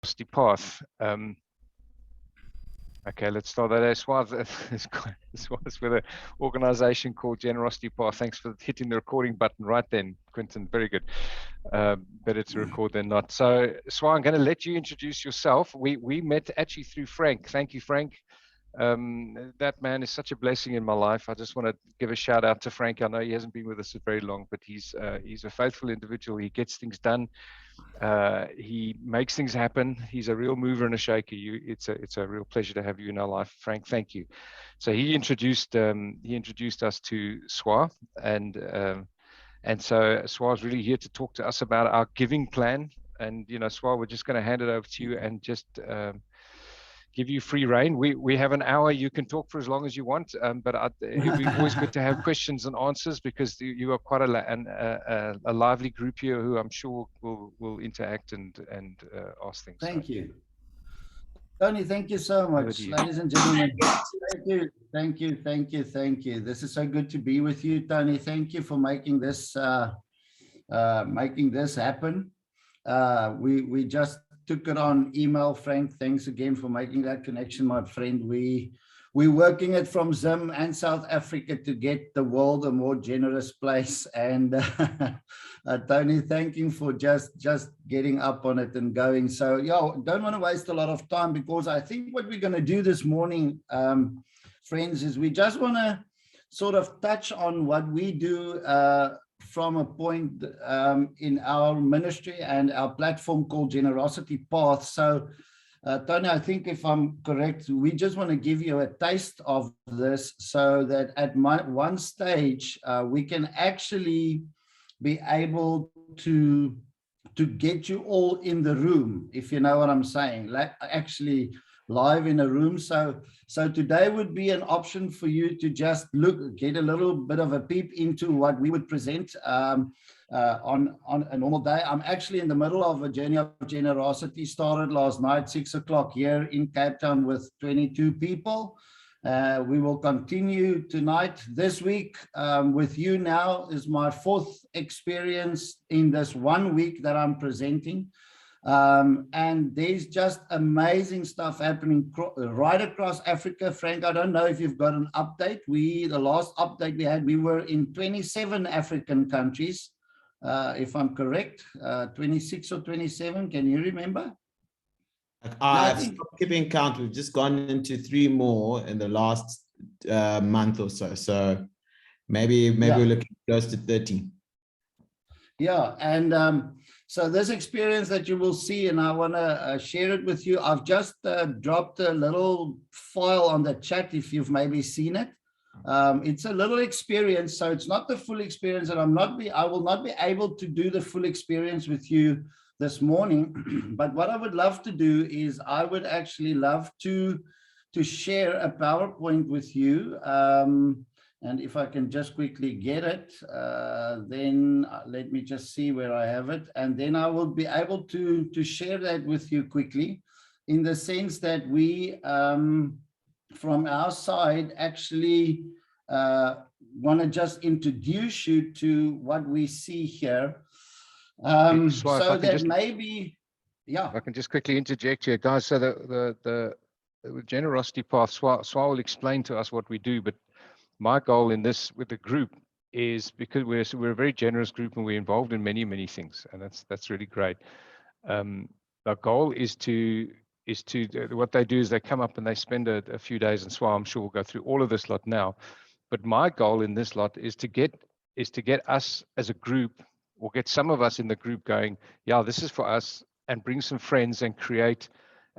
Generosity Path. Okay, let's start that. Swaz with an organization called Generosity Path. Thanks for hitting the recording button right then, Quentin. Very good. Better to record than not. So, Swaz, I'm going to let you introduce yourself. We met actually through Frank. Thank you, Frank. That man is such a blessing in my life. I just want to give a shout out to Frank. I know he hasn't been with us for very long, but he's a faithful individual. He gets things done. He makes things happen. He's a real mover and a shaker. It's a real pleasure to have you in our life, Frank. Thank you. So he introduced us to Swa, and so Swa is really here to talk to us about our giving plan. And Swa, we're just going to hand it over to you and just give you free reign. We have an hour. You can talk for as long as you want, but it'd be always good to have questions and answers because you are quite a lively group here who I'm sure will interact and ask things. Thank you. Tony, thank you so much. Ladies and gentlemen, thank you. This is so good to be with you, Tony. Thank you for making this happen. We just took it on email. Frank, thanks again for making that connection, my friend. We're working it from Zim and South Africa to get the world a more generous place. And Tony, thank you for just getting up on it and going. So, don't want to waste a lot of time because I think what we're going to do this morning, friends, is we just want to sort of touch on what we do from a point in our ministry and our platform called Generosity Path. So, Tony, I think if I'm correct, we just want to give you a taste of this so that at one stage we can actually be able to get you all in the room, if you know what I'm saying, like actually live in a room. So today would be an option for you to just get a little bit of a peep into what we would present on a normal day. I'm actually in the middle of a journey of generosity. Started last night, 6 o'clock here in Cape Town with 22 people. We will continue tonight. This week with you now is my 4th experience in this 1 week that I'm presenting. And there's just amazing stuff happening right across Africa. Frank, I don't know if you've got an update. The last update we had, we were in 27 African countries, if I'm correct, 26 or 27. Can you remember? I've stopped keeping count. We've just gone into 3 more in the last month or so. So maybe we're looking close to 30. Yeah, and so this experience that you will see, and I want to share it with you. I've just dropped a little file on the chat if you've maybe seen it. It's a little experience, so it's not the full experience, and I will not be able to do the full experience with you this morning. But what I would love to do is I would actually love to share a PowerPoint with you. And if I can just quickly get it, then let me just see where I have it. And then I will be able to share that with you quickly, in the sense that we, from our side, actually want to just introduce you to what we see here. So that maybe, If I can just quickly interject here, guys. So the Generosity Path, Swa will explain to us what we do, but my goal in this with the group is, because we're a very generous group and we're involved in many things, and that's really great. Our goal is to what they do is they come up and they spend a few days, and Swa, I'm sure we'll go through all of this lot now. But my goal in this lot is to get us as a group, or get some of us in the group going, yeah, this is for us, and bring some friends and create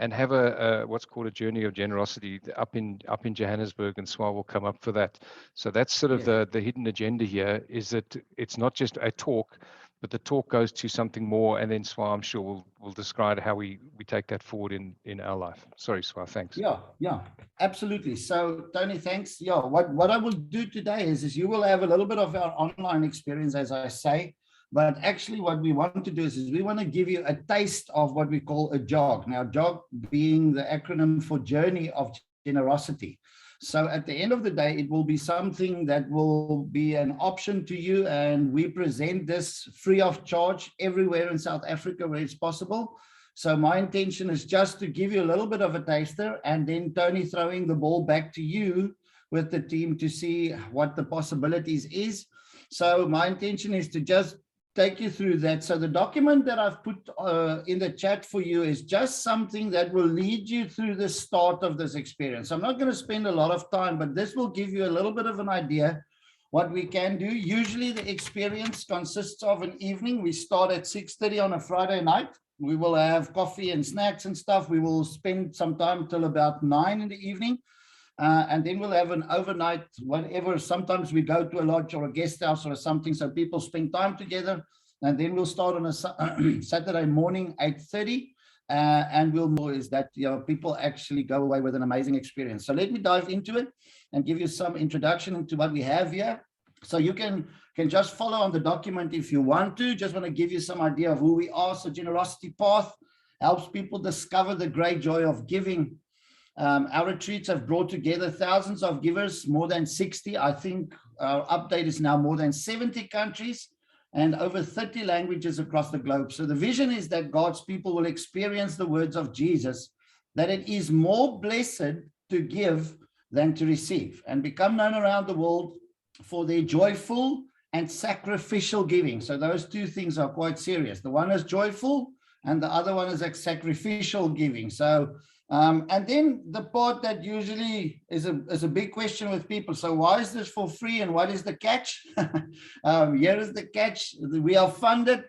and have a what's called a journey of generosity up in Johannesburg, and Swa will come up for that. So that's sort of the hidden agenda here, is that it's not just a talk, but the talk goes to something more, and then Swa, I'm sure, will describe how we take that forward in our life. Sorry, Swa, thanks. Yeah, absolutely. So Tony, thanks. Yeah, what I will do today is you will have a little bit of our online experience, as I say. But actually what we want to do is we want to give you a taste of what we call a JOG. Now, JOG being the acronym for Journey of Generosity. So at the end of the day, it will be something that will be an option to you, and we present this free of charge everywhere in South Africa where it's possible. So my intention is just to give you a little bit of a taster, and then Tony throwing the ball back to you with the team to see what the possibilities is. So my intention is to just take you through that. So the document that I've put in the chat for you is just something that will lead you through the start of this experience. I'm not going to spend a lot of time, but this will give you a little bit of an idea what we can do. Usually the experience consists of an evening. We start at 6:30 on a Friday night. We will have coffee and snacks and stuff. We will spend some time till about 9 in the evening. And then we'll have an overnight, whatever. Sometimes we go to a lodge or a guest house or something, so people spend time together. And then we'll start on a Saturday morning, 8:30. And we'll know is that, you know, people actually go away with an amazing experience. So let me dive into it and give you some introduction into what we have here. So you can just follow on the document if you want to. Just want to give you some idea of who we are. So Generosity Path helps people discover the great joy of giving. Our retreats have brought together thousands of givers, more than 60. I think our update is now more than 70 countries and over 30 languages across the globe. So the vision is that God's people will experience the words of Jesus, that it is more blessed to give than to receive, and become known around the world for their joyful and sacrificial giving. So those two things are quite serious. The one is joyful and the other one is like sacrificial giving. So and then the part that usually is a big question with people. So why is this for free and what is the catch? Here is the catch. We are funded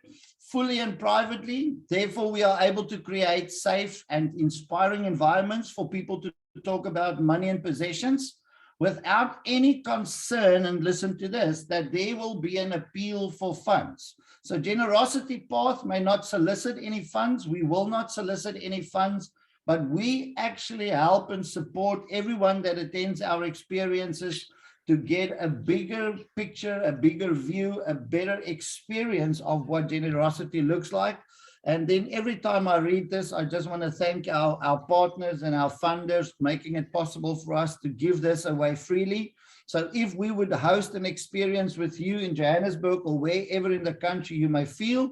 fully and privately. Therefore, we are able to create safe and inspiring environments for people to talk about money and possessions without any concern, and listen to this, that there will be an appeal for funds. So Generosity Path may not solicit any funds. We will not solicit any funds, but we actually help and support everyone that attends our experiences to get a bigger picture, a bigger view, a better experience of what generosity looks like. And then every time I read this, I just want to thank our partners and our funders making it possible for us to give this away freely. So if we would host an experience with you in Johannesburg or wherever in the country you may feel,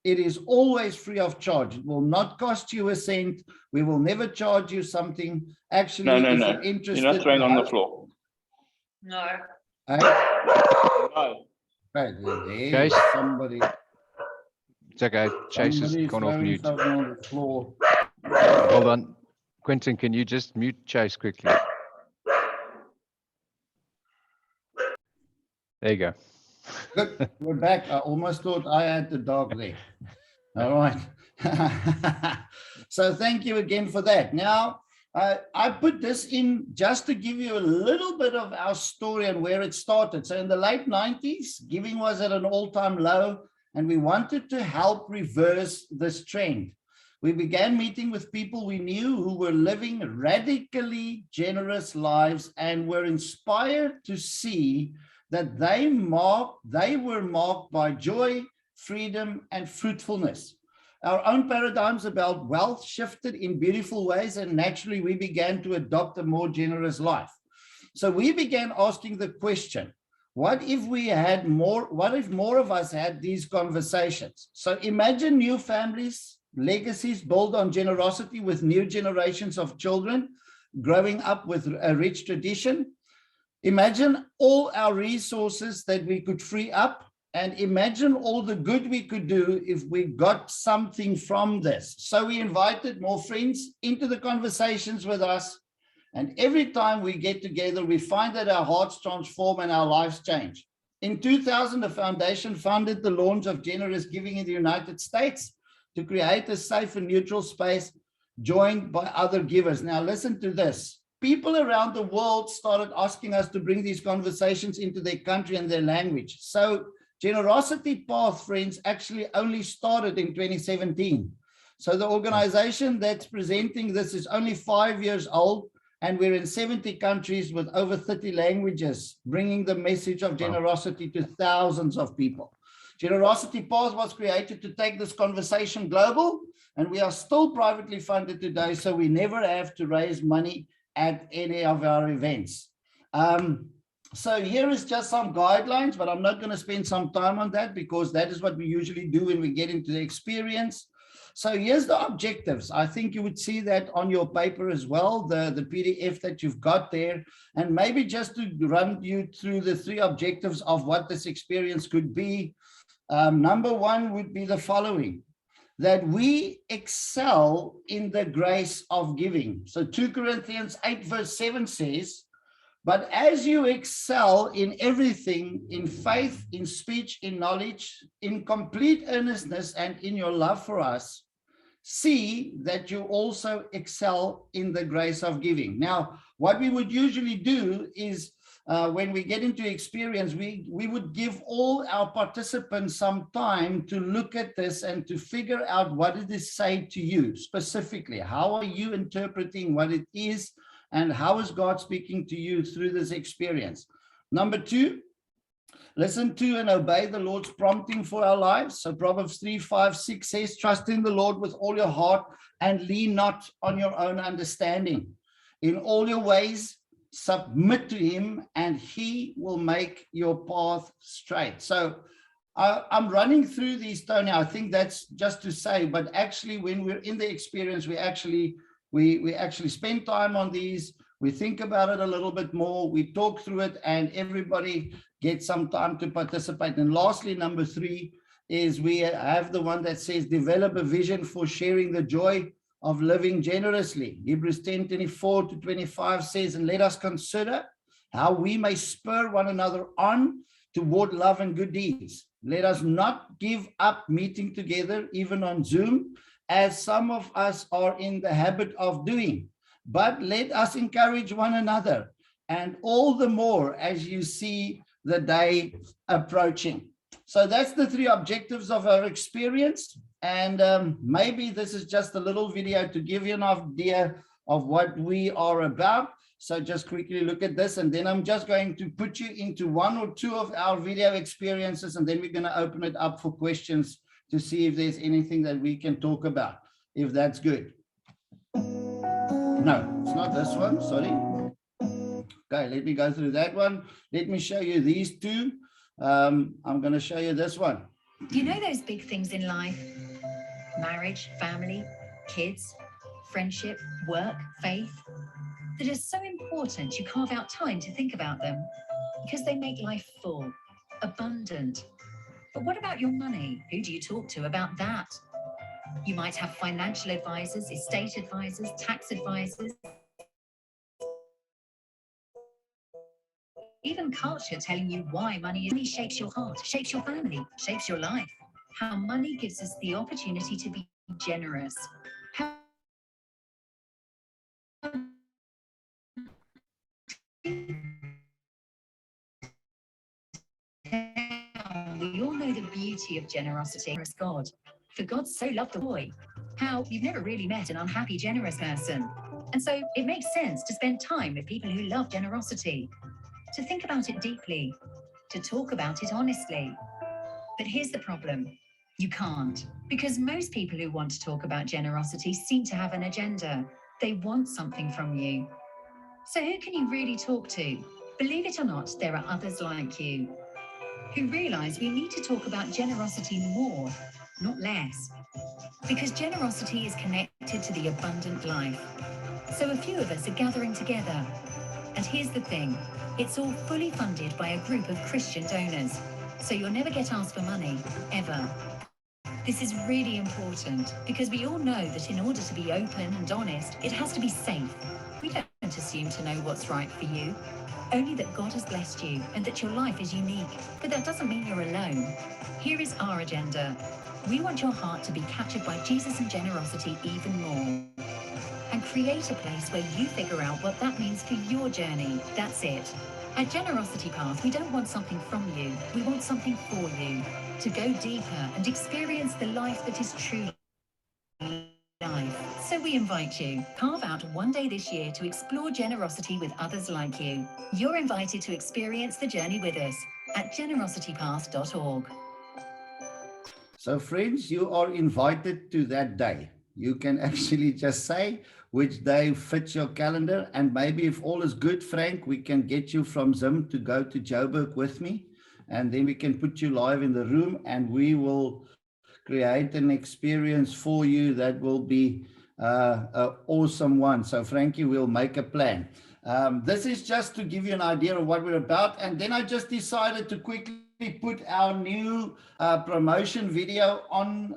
it is always free of charge. It will not cost you a cent. We will never charge you something. Actually, no. You're interested, you're not throwing on the floor. No. No. Right, Chase. somebody. It's okay. Chase has gone off mute. On the floor. Hold on. Quentin, can you just mute Chase quickly? There you go. Good, we're back. I almost thought I had the dog there. All right. So thank you again for that. Now, I put this in just to give you a little bit of our story and where it started. So in the late 90s, giving was at an all-time low, and we wanted to help reverse this trend. We began meeting with people we knew who were living radically generous lives and were inspired to see that they were marked by joy, freedom, and fruitfulness. Our own paradigms about wealth shifted in beautiful ways, and naturally we began to adopt a more generous life. So we began asking the question, what if more of us had these conversations? So imagine new families, legacies built on generosity with new generations of children growing up with a rich tradition. Imagine all our resources that we could free up, and imagine all the good we could do if we got something from this. So we invited more friends into the conversations with us. And every time we get together, we find that our hearts transform and our lives change. In 2000, the foundation funded the launch of generous giving in the United States to create a safe and neutral space joined by other givers. Now, listen to this. People around the world started asking us to bring these conversations into their country and their language. So Generosity Path, friends, actually only started in 2017. So the organization that's presenting this is only 5 years old, and we're in 70 countries with over 30 languages, bringing the message of generosity to thousands of people. Generosity Path was created to take this conversation global, and we are still privately funded today, so we never have to raise money at any of our events. So here is just some guidelines, but I'm not going to spend some time on that because that is what we usually do when we get into the experience. So here's the objectives. I think you would see that on your paper as well, the PDF that you've got there. And maybe just to run you through the 3 objectives of what this experience could be. Number 1 would be the following: that we excel in the grace of giving. So 2 Corinthians 8 verse 7 says, but as you excel in everything, in faith, in speech, in knowledge, in complete earnestness, and in your love for us, see that you also excel in the grace of giving. Now, what we would usually do is when we get into experience, we would give all our participants some time to look at this and to figure out what it is saying to you specifically. How are you interpreting what it is? And how is God speaking to you through this experience? Number 2, listen to and obey the Lord's prompting for our lives. So Proverbs 3, 5, 6 says, trust in the Lord with all your heart and lean not on your own understanding. In all your ways, submit to him and he will make your path straight. So I'm running through these, Tony. I think that's just to say, but actually when we're in the experience, we actually spend time on these, we think about it a little bit more, we talk through it, and everybody gets some time to participate. And lastly, number 3 is we have the one that says develop a vision for sharing the joy of living generously. Hebrews 10, 24 to 25 says, and let us consider how we may spur one another on toward love and good deeds. Let us not give up meeting together, even on Zoom, as some of us are in the habit of doing, but let us encourage one another, and all the more as you see the day approaching. So that's the 3 objectives of our experience. And maybe this is just a little video to give you an idea of what we are about. So just quickly look at this, and then I'm just going to put you into 1 or 2 of our video experiences, and then we're going to open it up for questions to see if there's anything that we can talk about, if that's good. No, it's not this one, sorry. Okay, let me go through that one. Let me show you these 2. I'm going to show you this one. You know those big things in life? Marriage, family, kids, friendship, work, faith, that are so important you carve out time to think about them because they make life full, abundant. But what about your money? Who do you talk to about that? You might have financial advisors, estate advisors, tax advisors, even culture telling you why money shapes your heart, shapes your family, shapes your life. How money gives us the opportunity to be generous. How we all know the beauty of generosity. God, for God so loved the boy. How you've never really met an unhappy, generous person. And so it makes sense to spend time with people who love generosity, to think about it deeply, to talk about it honestly. But here's the problem. You can't, because most people who want to talk about generosity seem to have an agenda. They want something from you. So who can you really talk to? Believe it or not, there are others like you who realize we need to talk about generosity more, not less, because generosity is connected to the abundant life. So a few of us are gathering together. And here's the thing, it's all fully funded by a group of Christian donors. So you'll never get asked for money, ever. This is really important because we all know that in order to be open and honest, it has to be safe. We don't assume to know what's right for you, only that God has blessed you and that your life is unique. But that doesn't mean you're alone. Here is our agenda. We want your heart to be captured by Jesus and generosity even more, and create a place where you figure out what that means for your journey. That's it. At Generosity Path, we don't want something from you. We want something for you, to go deeper and experience the life that is truly life. So we invite you, carve out one day this year to explore generosity with others like you. You're invited to experience the journey with us at generositypath.org. So friends, you are invited to that day. You can actually just say which day fits your calendar, and maybe if all is good, Frank, we can get you from Zim to go to Joburg with me, and then we can put you live in the room, and we will create an experience for you that will be an awesome one. So Frankie, we'll make a plan. This is just to give you an idea of what we're about. And then I just decided to quickly put our new promotion video on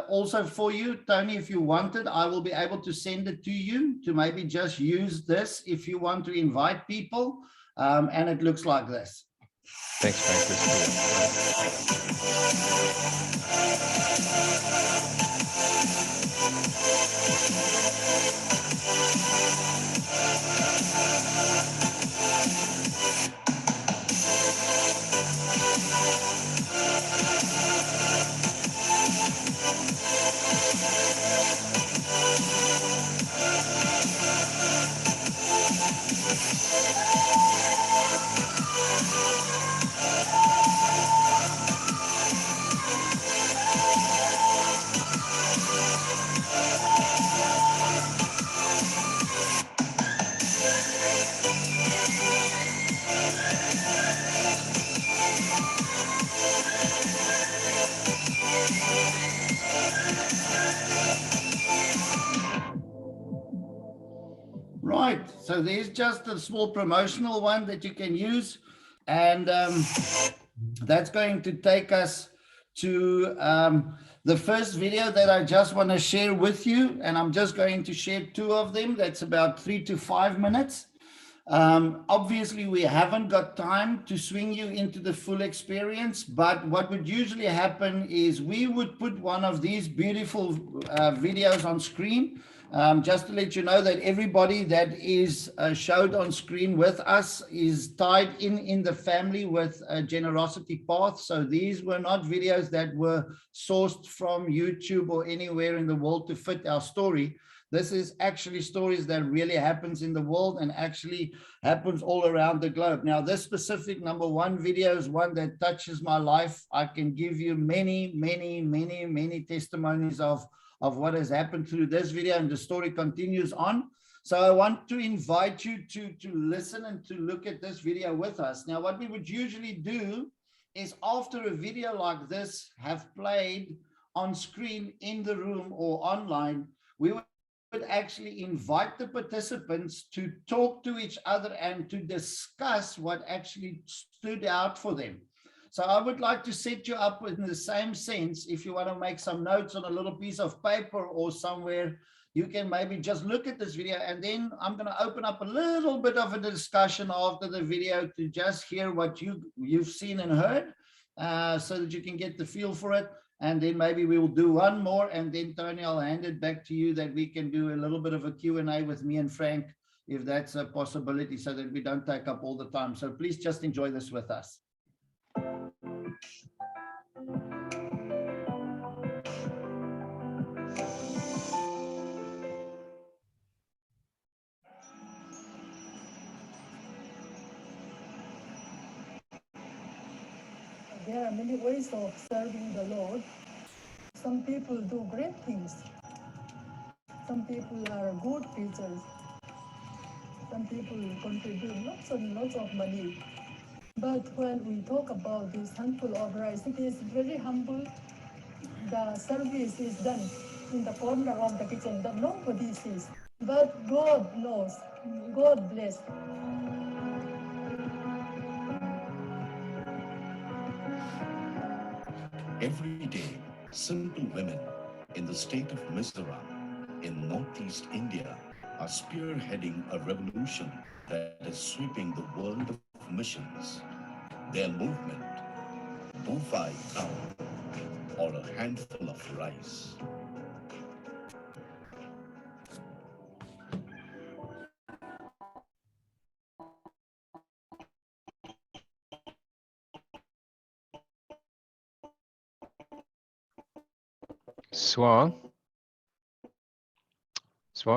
also for you. Tony, if you wanted, I will be able to send it to you to maybe just use this if you want to invite people. And it looks like this. Thanks, Frank. That's Right, so there's just a small promotional one that you can use, and that's going to take us to the first video that I just want to share with you, and I'm just going to share two of them. That's about 3 to 5 minutes. Obviously, we haven't got time to swing you into the full experience, but what would usually happen is we would put one of these beautiful videos on screen. Just to let you know that everybody that is showed on screen with us is tied in the family with a generosity path. So these were not videos that were sourced from YouTube or anywhere in the world to fit our story. This is actually stories that really happens in the world and actually happens all around the globe. Now, this specific #1 video is one that touches my life. I can give you many testimonies of what has happened through this video, and the story continues on. So I want to invite you to listen and to look at this video with us. Now, what we would usually do is after a video like this have played on screen in the room or online, we would actually invite the participants to talk to each other and to discuss what actually stood out for them. So I would like to set you up in the same sense. If you want to make some notes on a little piece of paper or somewhere, you can maybe just look at this video, and then I'm going to open up a little bit of a discussion after the video to just hear what you've seen and heard, so that you can get the feel for it. And then maybe we will do one more, and then Tony, I'll hand it back to you that we can do a little bit of a Q&A with me and Frank, if that's a possibility, so that we don't take up all the time. So please just enjoy this with us. There are many ways of serving the Lord. Some people do great things. Some people are good preachers. Some people contribute lots and lots of money. But when we talk about this handful of rice, it is very humble. The service is done in the corner of the kitchen that nobody sees. But God knows. God bless. Every day, simple women in the state of Mizoram in northeast India are spearheading a revolution that is sweeping the world of missions. Their movement, Bufai Cow, or a handful of rice. Swa,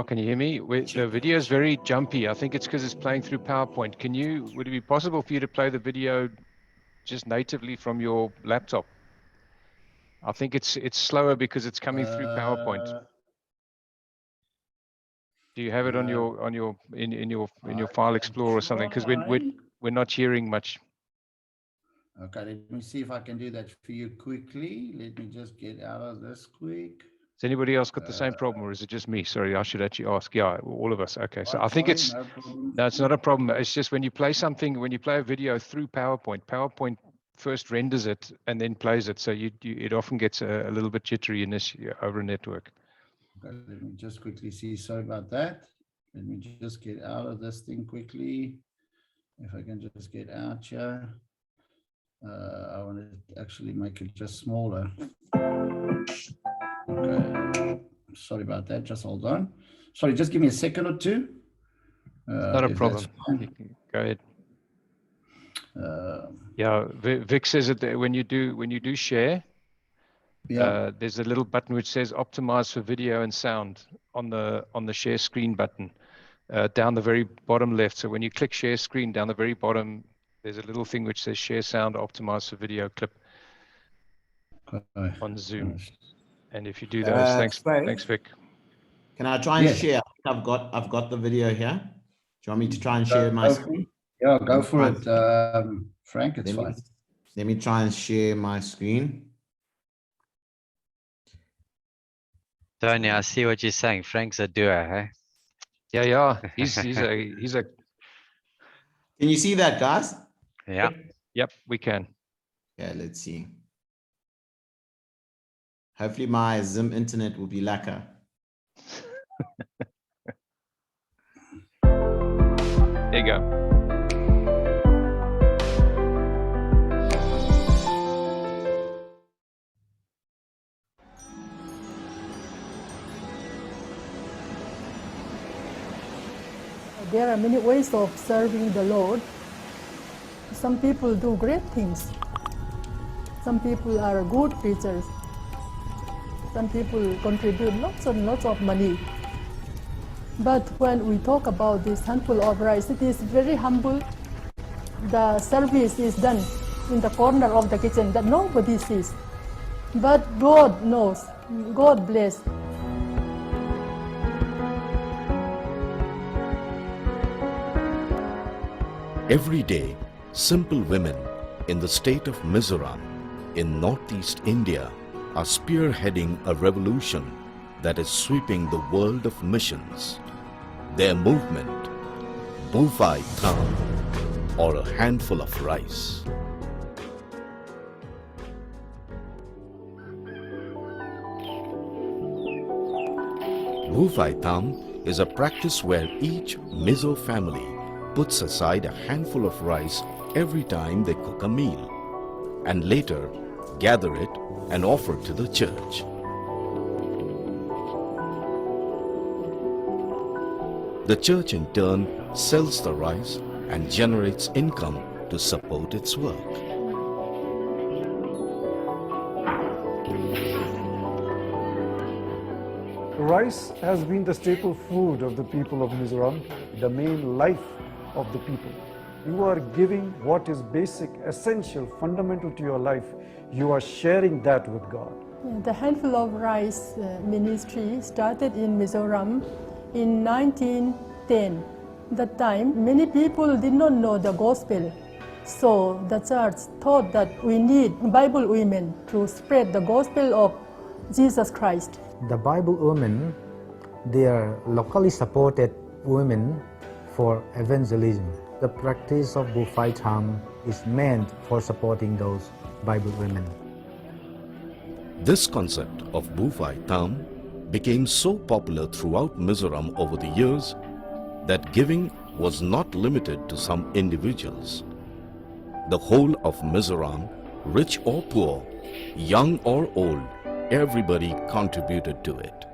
can you hear me? The video is very jumpy. I think it's because it's playing through PowerPoint. Would it be possible for you to play the video just natively from your laptop? I think it's slower because it's coming through PowerPoint. Do you have it on your file explorer or something? Because we're not hearing much. Okay, let me see if I can do that for you quickly. Let me just get out of this quick. Has anybody else got the same problem, or is it just me? Sorry, I should actually ask. Yeah, all of us. Okay, so I think it's No problem. no, it's not a problem. It's just when you play something, when you play a video through PowerPoint first renders it and then plays it, so it often gets a little bit jittery in this over a network. Okay, let me just quickly see. Sorry about that. Let me just get out of this thing quickly. If I can just get out here. I want to actually make it just smaller. Okay. Sorry about that. Just hold on. Sorry, just give me a second or two. Not a problem. Go ahead. Yeah, Vic says that when you do share, there's a little button which says optimize for video and sound on the share screen button down the very bottom left. So when you click share screen down the very bottom, there's a little thing which says share sound optimize for video clip on Zoom. And if you do those, thanks Vic. Can I try and share? I've got the video here. Do you want me to try and share my screen? Yeah, go for it, Frank. It's fine. Let me try and share my screen. Tony, I see what you're saying. Frank's a doer, hey? Yeah. He's a. Can you see that, guys? Yeah. Yep, we can. Yeah, let's see. Hopefully my Zim internet will be lacquer. There you go. There are many ways of serving the Lord. Some people do great things. Some people are good preachers. Some people contribute lots and lots of money. But when we talk about this handful of rice, it is very humble. The service is done in the corner of the kitchen that nobody sees. But God knows. God bless. Every day, simple women in the state of Mizoram in northeast India are spearheading a revolution that is sweeping the world of missions. Their movement, Bufai Tham, or a handful of rice. Bufai Tham is a practice where each Mizo family puts aside a handful of rice every time they cook a meal, and later gather it and offer to the church. The church in turn sells the rice and generates income to support its work. Rice has been the staple food of the people of Mizoram, the main life of the people. You are giving what is basic, essential, fundamental to your life. You are sharing that with God. The Handful of Rice ministry started in Mizoram in 1910. That time, many people did not know the gospel. So the church thought that we need Bible women to spread the gospel of Jesus Christ. The Bible women, they are locally supported women for evangelism. The practice of Bufai Tham is meant for supporting those Bible women. This concept of Bufai Tham became so popular throughout Mizoram over the years that giving was not limited to some individuals. The whole of Mizoram, rich or poor, young or old, everybody contributed to it.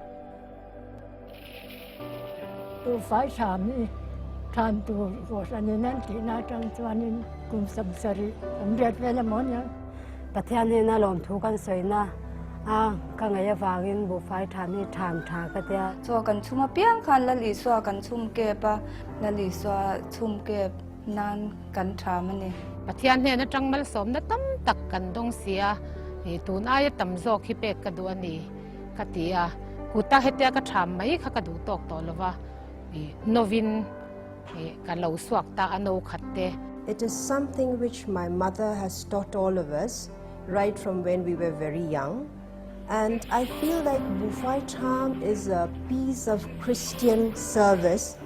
Bufai Tham ni tham tu wasani nanti na tham tuanin kum samsari amdet vela monya pathiani na lom thukan soina a kangaya wangin Bufai Tham ni tham tha ka tia so kan chuma piang khan lali so kan chum ke pa lali so chum ke nan kan thamani pathian ne na tangmal som na tam tak kan dong sia e tun ai tam zo khi pek ka du ani katia kuta hetia ka tham mai kha ka du tok to lova e novin e ka lo suak ta ano khatte It is something which my mother has taught all of us right from when we were very young. And I feel like Bufai Cham is a piece of Christian service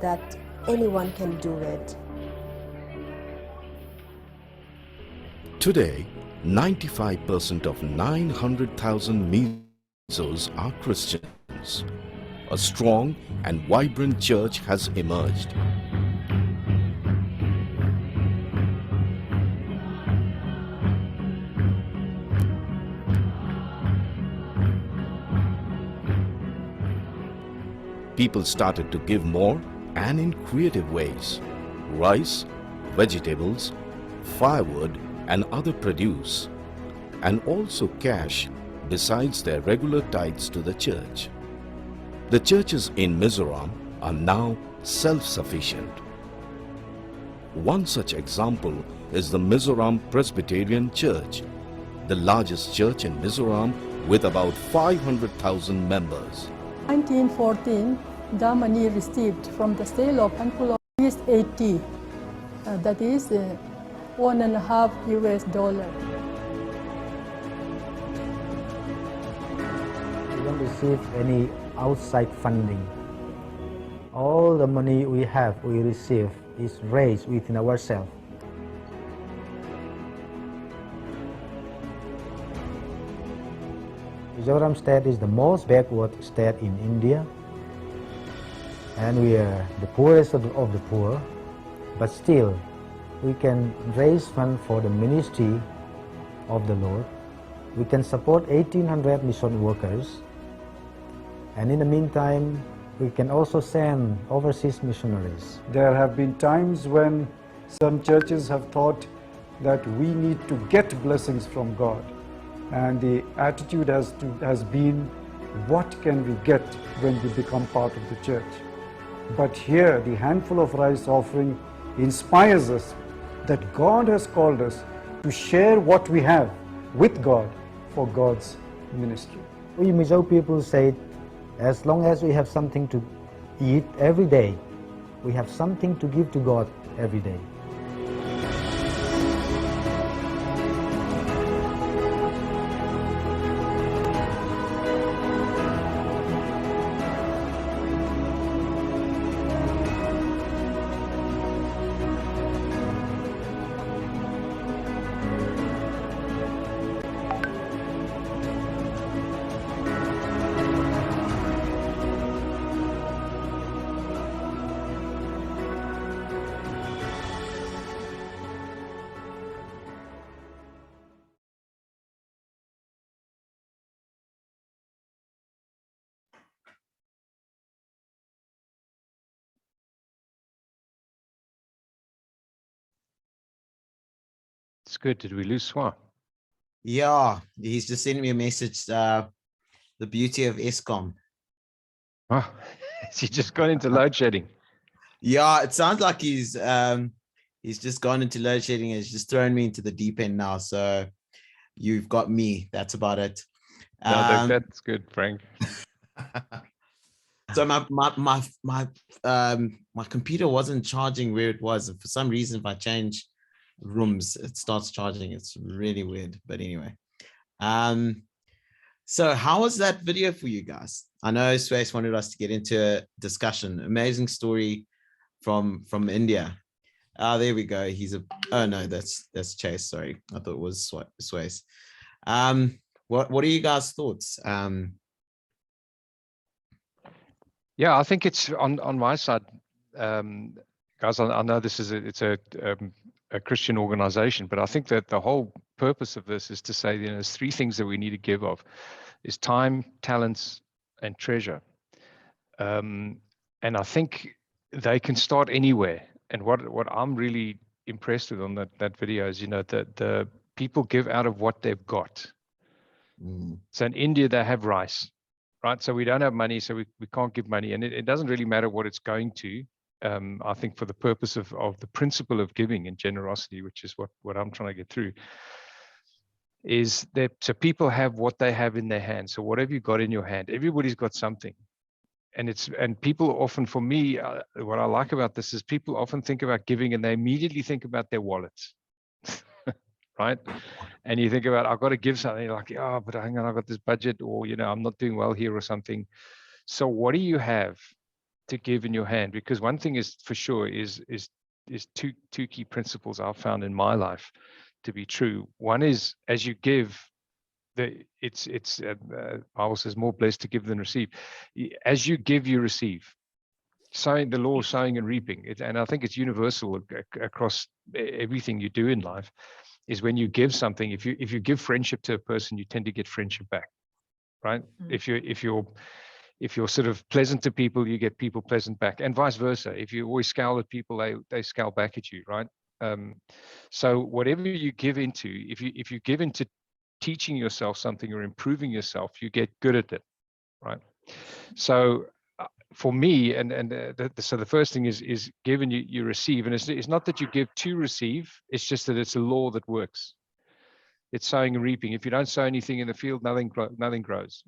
that anyone can do it. Today, 95% of 900,000 Mizos are Christians. A strong and vibrant church has emerged. People started to give more and in creative ways. Rice, vegetables, firewood and other produce, and also cash besides their regular tithes to the church. The churches in Mizoram are now self-sufficient. One such example is the Mizoram Presbyterian Church, the largest church in Mizoram with about 500,000 members. 1914, the money received from the sale of Ankulo is 80. That is $1.5 US. We don't receive any outside funding. All the money we receive is raised within ourselves. Mizoram state is the most backward state in India, and we are the poorest of the poor, but still we can raise funds for the ministry of the Lord. We can support 1,800 mission workers, and in the meantime we can also send overseas missionaries. There have been times when some churches have thought that we need to get blessings from God, and the attitude has been, what can we get when we become part of the church? But here the handful of rice offering inspires us that God has called us to share what we have with God for God's ministry. We Mizo people say, as long as we have something to eat every day, we have something to give to God every day. It's good. Did we lose Swa? Yeah, he's just sending me a message. The beauty of ESCOM. Oh, he just gone into load shedding. Yeah, it sounds like he's just gone into load shedding and he's just thrown me into the deep end now. So you've got me. That's about it. No, that's good, Frank. So my computer wasn't charging where it was. For some reason, if I change rooms, it starts charging. It's really weird. But anyway, so how was that video for you guys? I know Swais wanted us to get into a discussion. Amazing story from India. There we go. Oh no, that's Chase. Sorry, I thought it was Swais. What are you guys' thoughts? Yeah, I think it's on my side, guys. I know this is it's a Christian organization, but I think that the whole purpose of this is to say, there's three things that we need to give of: is time, talents, and treasure. And I think they can start anywhere. And what I'm really impressed with on that video is, the people give out of what they've got. So in India, they have rice, right? So we don't have money, so we can't give money. And it doesn't really matter what it's going to. I think for the purpose of the principle of giving and generosity, which is what I'm trying to get through, is that so people have what they have in their hands. So whatever you got in your hand, everybody's got something. and people often, for me, what I like about this is people often think about giving and they immediately think about their wallets, right? And you think about, I've got to give something, you're like, oh, but hang on, I've got this budget, or, you know, I'm not doing well here or something. So what do you have to give in your hand? Because one thing is for sure is two key principles I've found in my life to be true. One is, as you give, Bible says more blessed to give than receive. As you give, you receive. Sowing, the law of sowing and reaping, and I think it's universal across everything you do in life, is when you give something, if you give friendship to a person, you tend to get friendship back, right? If you're sort of pleasant to people, you get people pleasant back, and vice versa. If you always scowl at people, they scowl back at you, right? So whatever you give into, if you give into teaching yourself something or improving yourself, you get good at it, right? So for me, so the first thing is give and you receive, and it's not that you give to receive, it's just that it's a law that works. It's sowing and reaping. If you don't sow anything in the field, nothing grows,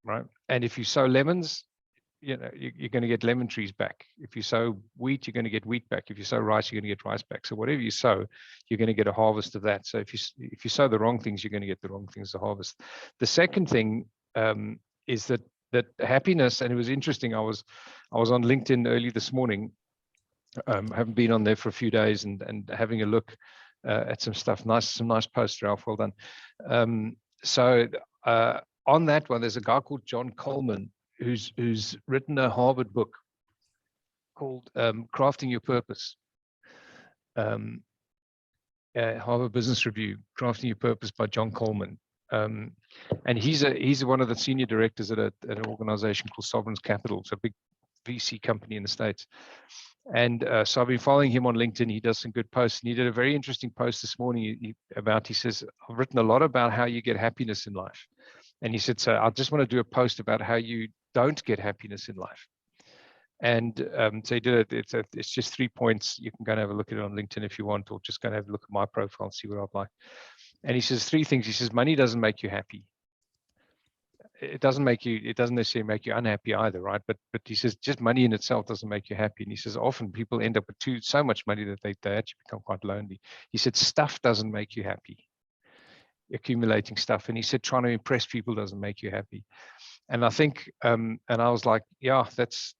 right? And if you sow lemons, you know, you're going to get lemon trees back. If you sow wheat, you're going to get wheat back. If you sow rice, you're going to get rice back. So whatever you sow, you're going to get a harvest of that. So if you sow the wrong things, you're going to get the wrong things to harvest. The second thing is that happiness, and it was interesting. I was on LinkedIn early this morning. Haven't been on there for a few days, and having a look at some stuff. Some nice posts, Ralph. Well done. So on that one, there's a guy called John Coleman who's written a Harvard book called Crafting Your Purpose. Harvard Business Review, Crafting Your Purpose by John Coleman. And he's one of the senior directors at an organization called Sovereign's Capital. It's a big VC company in the States. And so I've been following him on LinkedIn. He does some good posts. And he did a very interesting post this morning he says, I've written a lot about how you get happiness in life. And he said, so I just want to do a post about how you don't get happiness in life. And so he did it. It's just 3 points. You can go and have a look at it on LinkedIn if you want, or just go and have a look at my profile and see what I've like. And he says 3 things. He says, money doesn't make you happy. It doesn't necessarily make you unhappy either, right? But he says just money in itself doesn't make you happy. And he says often people end up with so much money that they actually become quite lonely. He said stuff doesn't make you happy. Accumulating stuff. And he said trying to impress people doesn't make you happy. And I think, and I was like, yeah, that's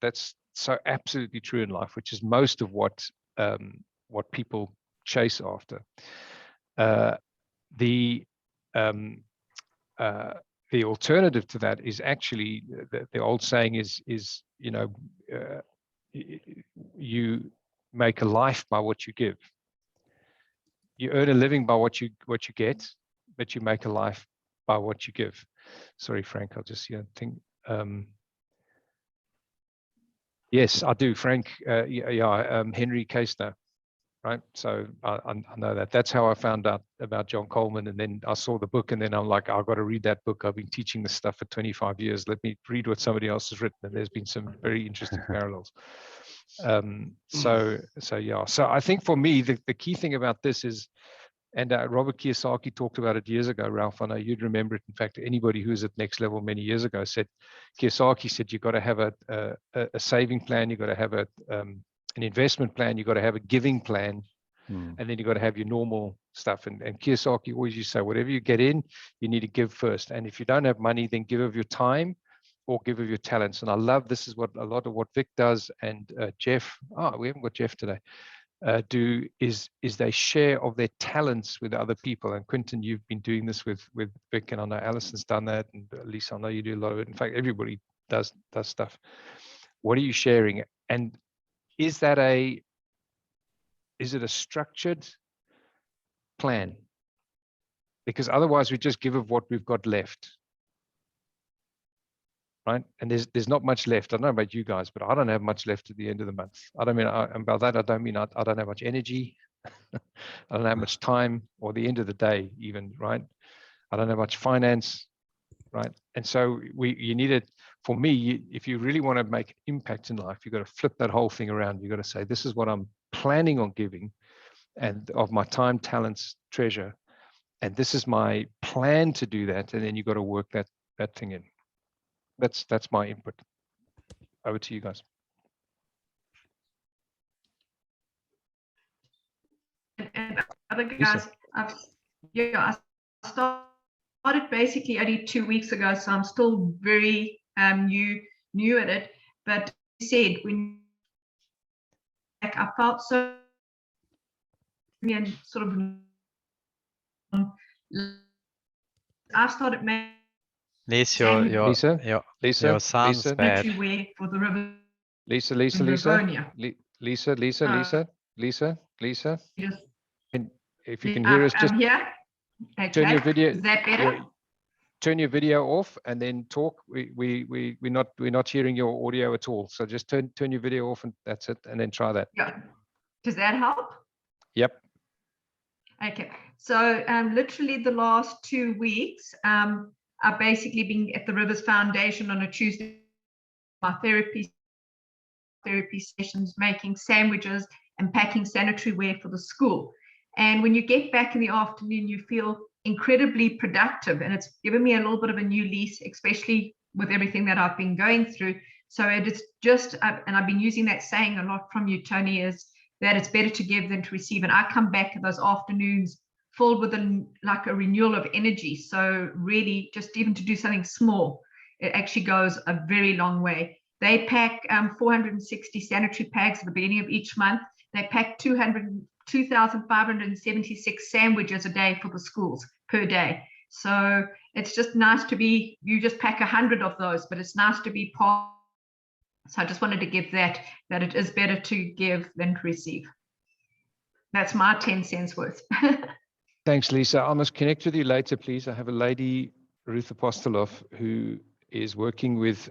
so absolutely true in life, which is most of what people chase after. The alternative to that is actually the old saying is you know, you make a life by what you give. You earn a living by what you get, but you make a life by what you give. Sorry, Frank, I'll just think. Yes, I do, Frank. Henry Kastner, right? So I know that. That's how I found out about John Coleman, and then I saw the book, and then I'm like, I've got to read that book. I've been teaching this stuff for 25 years. Let me read what somebody else has written, and there's been some very interesting parallels. So I think for me, the key thing about this is, and Robert Kiyosaki talked about it years ago, Ralph. I know you'd remember it. In fact, anybody who was at Next Level many years ago Kiyosaki said, you've got to have a saving plan, you've got to have an investment plan, you've got to have a giving plan, and then you've got to have your normal stuff. And Kiyosaki always used to say, whatever you get in, you need to give first. And if you don't have money, then give of your time or give of your talents. And I love, this is what a lot of what Vic does, and Jeff, we haven't got Jeff today, do is they share of their talents with other people. And Quentin, you've been doing this with Vic, and I know Alison's done that, and Lisa, I know you do a lot of it. In fact, everybody does stuff. What are you sharing? And is it a structured plan? Because otherwise we just give of what we've got left, right? And there's not much left. I don't know about you guys, but I don't have much left at the end of the month. I don't mean, and by that I don't mean I don't have much energy. I don't have much time, or the end of the day even, right? I don't have much finance, right? And so you need it. For me, if you really want to make impact in life, you've got to flip that whole thing around. You've got to say, this is what I'm planning on giving, and of my time, talents, treasure, and this is my plan to do that. And then you've got to work that thing in. That's my input. over to you guys. And other guys, I started basically only 2 weeks ago, so I'm still very new at it. But you said when I felt so and sort of I started making Lisa, your sound's bad. for the river. Lisa, if you can hear us, just here. Okay. turn your video. Is that better? Turn your video off and then talk. We're not hearing your audio at all. So just turn your video off and that's it. And then try that. Yeah. Does that help? Yep. Okay. So literally the last 2 weeks, I've basically been at the Rivers Foundation on a Tuesday, my therapy sessions, making sandwiches and packing sanitary ware for the school. And when you get back in the afternoon, you feel incredibly productive, and it's given me a little bit of a new lease, especially with everything that I've been going through. So it's just, and I've been using that saying a lot from you, Tony, is that it's better to give than to receive. And I come back at those afternoons filled with like a renewal of energy. So really, just even to do something small, it actually goes a very long way. They pack 460 sanitary pads at the beginning of each month. They pack 2,576 sandwiches a day for the schools per day. So it's just nice to be, you just pack 100 of those, but it's nice to be part. So I just wanted to give that it is better to give than to receive. That's my 10 cents worth. Thanks, Lisa. I must connect with you later, please. I have a lady, Ruth Apostolov, who is working with,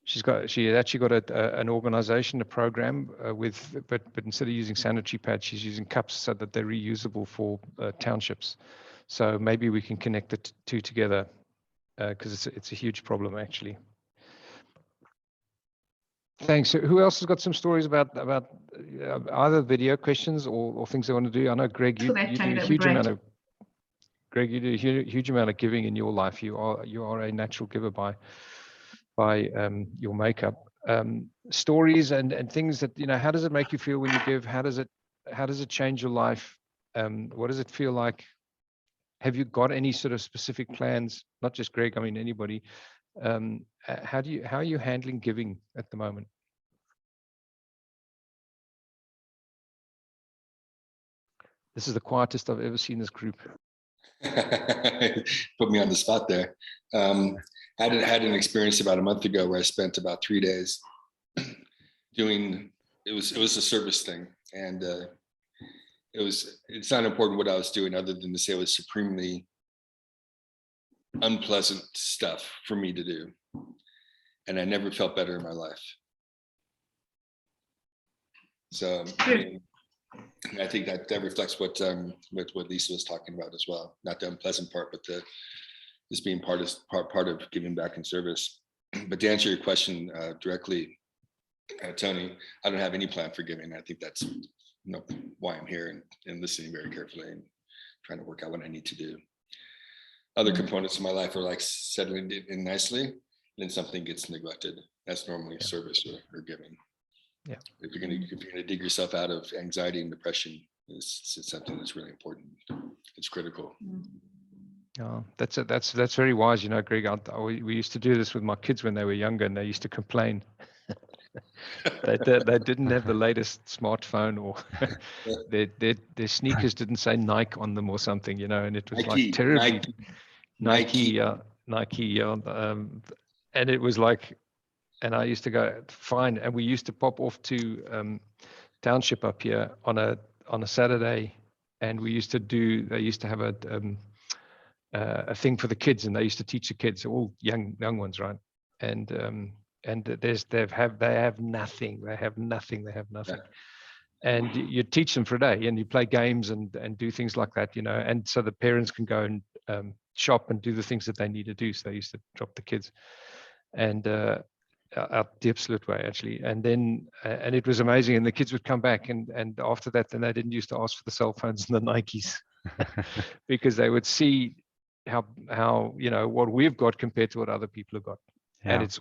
she has actually got an organization, a program but instead of using sanitary pads, she's using cups so that they're reusable for townships. So maybe we can connect the two together because it's a huge problem, actually. Thanks. Who else has got some stories about either video questions or things they want to do? I know, Greg, you do a huge amount of giving in your life. You are a natural giver by your makeup. Stories and things that, how does it make you feel when you give? How does it change your life? What does it feel like? Have you got any sort of specific plans? Not just Greg, I mean anybody. How are you handling giving at the moment? This is the quietest I've ever seen this group. Put me on the spot there. I had an experience about a month ago where I spent about 3 days doing, it was a service thing, and it's not important what I was doing other than to say it was supremely unpleasant stuff for me to do, and I never felt better in my life. So I think that reflects what Lisa was talking about as well. Not the unpleasant part, but this being part of giving back in service. But to answer your question directly, Tony, I don't have any plan for giving. I think that's why I'm here and listening very carefully and trying to work out what I need to do. Other components of my life are like settling in nicely, and then something gets neglected. That's normally service or giving. Yeah. If you're gonna dig yourself out of anxiety and depression, it's something that's really important. It's critical. Oh, that's very wise, Greg. We used to do this with my kids when they were younger, and they used to complain. They didn't have the latest smartphone, or their sneakers didn't say Nike on them or something, and it was Nike, like terribly Nike. Nike, and it was like. And I used to go, fine. And we used to pop off to township up here on a Saturday, and they used to have a thing for the kids, and they used to teach the kids, all young ones, right? And they have nothing. And you teach them for a day, and you play games and do things like that, and so the parents can go and shop and do the things that they need to do. So they used to drop the kids, and out the absolute way, actually. And then and it was amazing, and the kids would come back, and after that, then they didn't used to ask for the cell phones and the Nikes because they would see how what we've got compared to what other people have got. And it's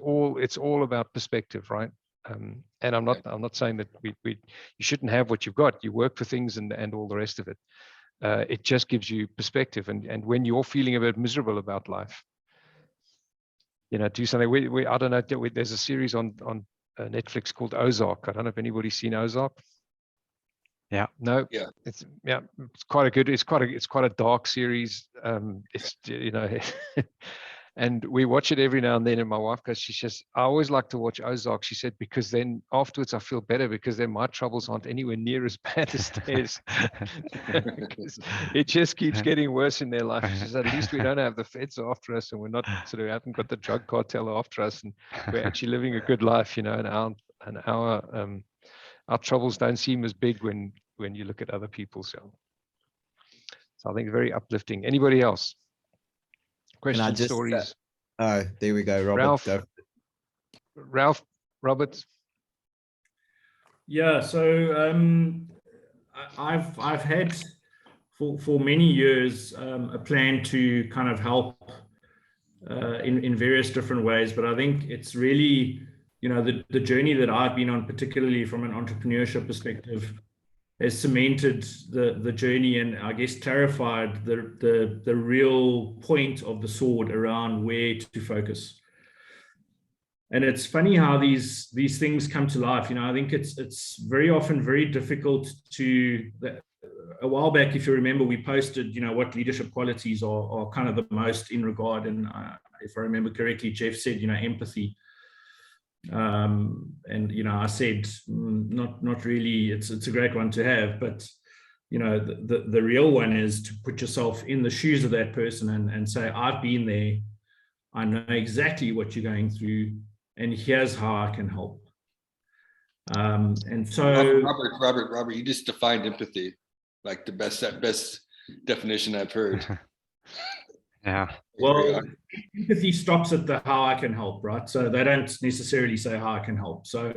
all about perspective, right? And I'm not saying that you shouldn't have what you've got. You work for things and all the rest of it. It just gives you perspective. And when you're feeling a bit miserable about life, do something. I don't know. There's a series on Netflix called Ozark. I don't know if anybody's seen Ozark. Yeah. No. Yeah. It's quite a good. It's quite a dark series. It's and we watch it every now and then. And my wife goes, she says, I always like to watch Ozark. She said, because then afterwards I feel better, because then my troubles aren't anywhere near as bad as theirs. It just keeps getting worse in their life. She says, at least we don't have the feds after us, and we're not haven't got the drug cartel after us, and we're actually living a good life, and our troubles don't seem as big when you look at other people. So I think very uplifting. Anybody else? Questions, stories? Oh, there we go, Robert. Ralph, Robert. Yeah, so I've had for many years a plan to kind of help in various different ways, but I think it's really the journey that I've been on, particularly from an entrepreneurship perspective, has cemented the journey and I guess clarified the real point of the sword around where to focus. And it's funny how these things come to life. I think it's very often very difficult to. A while back, if you remember, we posted what leadership qualities are kind of the most in regard, and if I remember correctly, Jeff said empathy. And I said not really. It's a great one to have, but the real one is to put yourself in the shoes of that person and say, I've been there, I know exactly what you're going through, and here's how I can help. And so Robert, you just defined empathy like the best definition I've heard. Yeah. Well, empathy stops at the how I can help, right? So they don't necessarily say how I can help. So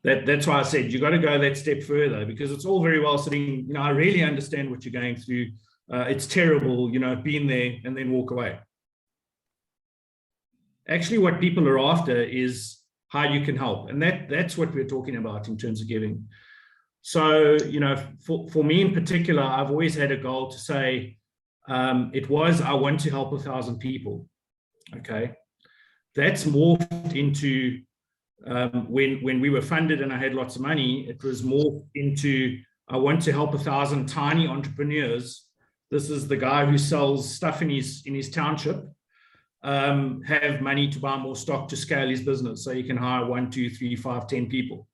that's why I said you got to go that step further, because it's all very well sitting, I really understand what you're going through. It's terrible, been there, and then walk away. Actually, what people are after is how you can help. And that's what we're talking about in terms of giving. So, for me in particular, I've always had a goal to say, I want to help 1,000 people. Okay. That's morphed into, when we were funded and I had lots of money, it was morphed into, I want to help 1,000 tiny entrepreneurs. This is the guy who sells stuff in his township, have money to buy more stock to scale his business. So he can hire 1, 2, 3, 5, 10 people.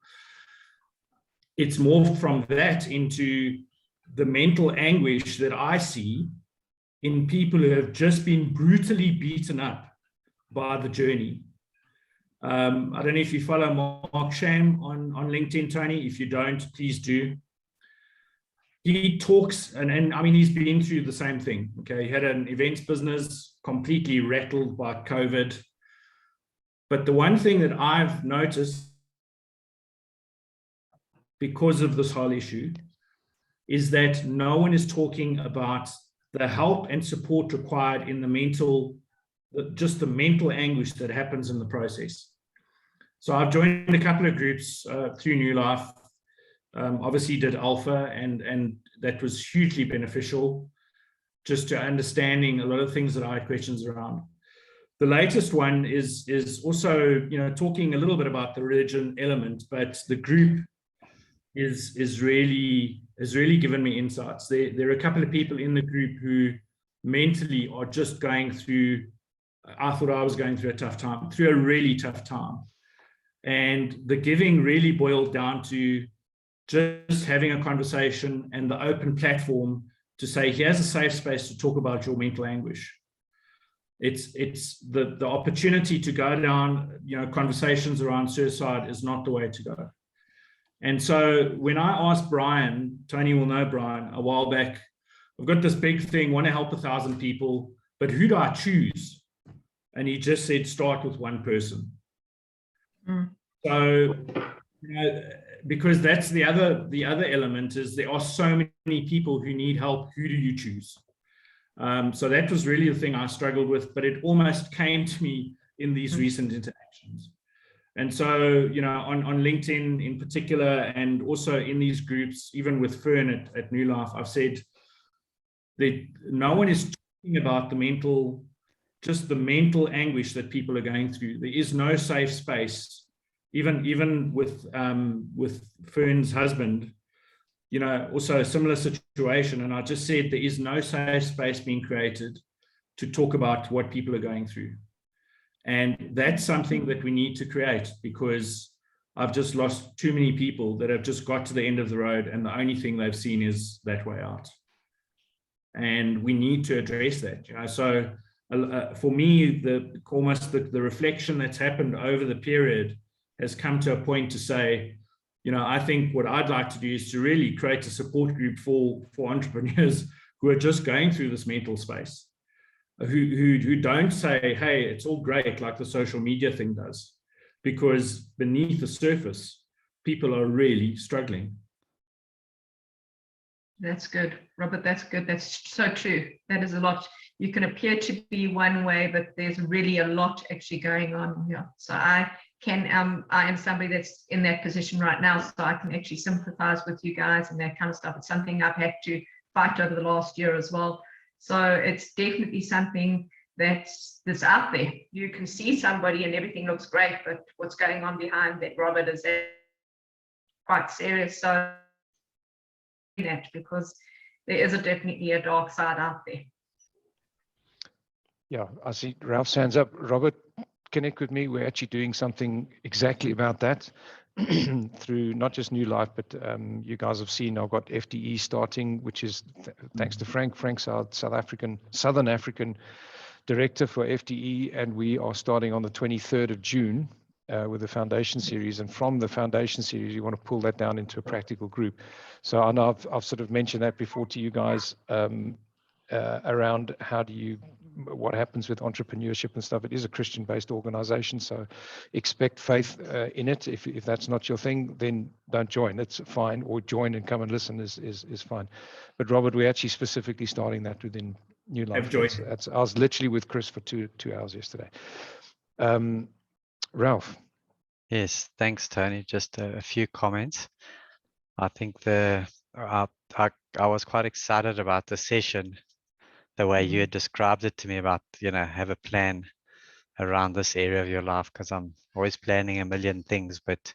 It's morphed from that into the mental anguish that I see in people who have just been brutally beaten up by the journey. I don't know if you follow Mark Sham on LinkedIn, Tony. If you don't, please do. He talks, and I mean, he's been through the same thing. Okay, he had an events business completely rattled by COVID. But the one thing that I've noticed because of this whole issue is that no one is talking about the help and support required in the mental anguish that happens in the process. So I've joined a couple of groups through New Life, obviously did Alpha, and that was hugely beneficial just to understanding a lot of things that I had questions around. The latest one is also, talking a little bit about the religion element, but the group is really given me insights. There are a couple of people in the group who mentally are just going through, I thought I was going through a really tough time. And the giving really boiled down to just having a conversation and the open platform to say, here's a safe space to talk about your mental anguish. It's the opportunity to go down, conversations around suicide is not the way to go. And so when I asked Brian, Tony will know Brian, a while back, I've got this big thing, want to help 1,000 people, but who do I choose? And he just said, start with one person. So, because that's the other element is there are so many people who need help. Who do you choose? So that was really the thing I struggled with, but it almost came to me in these recent interactions. And so, you know, on LinkedIn in particular, and also in these groups, even with Fern at New Life, I've said that no one is talking about just the mental anguish that people are going through. There is no safe space, even with Fern's husband, you know, also a similar situation. And I just said there is no safe space being created to talk about what people are going through. And that's something that we need to create, because I've just lost too many people that have just got to the end of the road and the only thing they've seen is that way out. And we need to address that, you know. So for me, the reflection that's happened over the period has come to a point to say, you know, I think what I'd like to do is to really create a support group for entrepreneurs who are just going through this mental space, who don't say, hey, it's all great, like the social media thing does, because beneath the surface, people are really struggling. That's good, Robert. That's good. That's so true. That is a lot. You can appear to be one way, but there's really a lot actually going on here. So I am somebody that's in that position right now, so I can actually sympathize with you guys and that kind of stuff. It's something I've had to fight over the last year as well. So it's definitely something that's out there. You can see somebody and everything looks great, but what's going on behind that, Robert, is quite serious. So that, because there is definitely a dark side out there. Yeah, I see Ralph's hands up. Robert, connect with me. We're actually doing something exactly about that through not just New Life, but you guys have seen I've got FDE starting, which is thanks to Frank. Frank's our Southern African director for FDE, and we are starting on the 23rd of June with the foundation series. And from the foundation series, you want to pull that down into a practical group. So I know I've sort of mentioned that before to you guys around what happens with entrepreneurship and stuff. It is a Christian-based organization, so expect faith in it. If that's not your thing, then don't join. It's fine, or join and come and listen is fine. But Robert, we're actually specifically starting that within New Life. I was literally with Chris for two hours yesterday. Ralph. Yes, thanks, Tony. Just a few comments. I think I was quite excited about the session, the way you had described it to me about, you know, have a plan around this area of your life, because I'm always planning a million things, but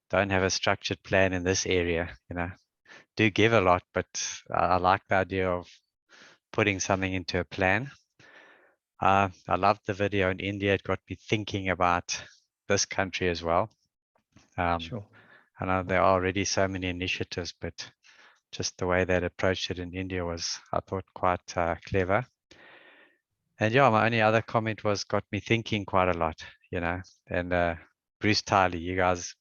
don't have a structured plan in this area. You know, do give a lot, but I like the idea of putting something into a plan. I loved the video in India. It got me thinking about this country as well. Sure. I know there are already so many initiatives, but just the way that approached it in India was, I thought, quite clever. And yeah, my only other comment was got me thinking quite a lot, you know. And Bruce Tiley,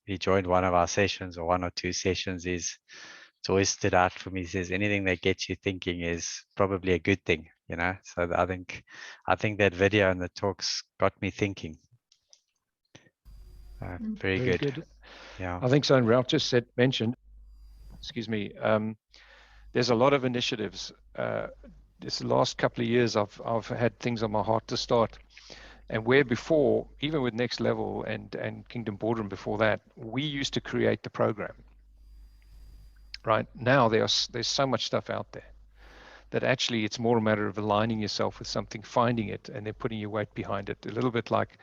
he joined one of our sessions, or one or two sessions. It's always stood out for me. He says anything that gets you thinking is probably a good thing, you know. So I think that video and the talks got me thinking. Very good. Yeah, I think so. And Ralph just mentioned, excuse me, there's a lot of initiatives. This last couple of years, I've had things on my heart to start, and where before, even with Next Level and Kingdom Boardroom before that, we used to create the program. Right now, there's so much stuff out there that actually it's more a matter of aligning yourself with something, finding it, and then putting your weight behind it. A little bit like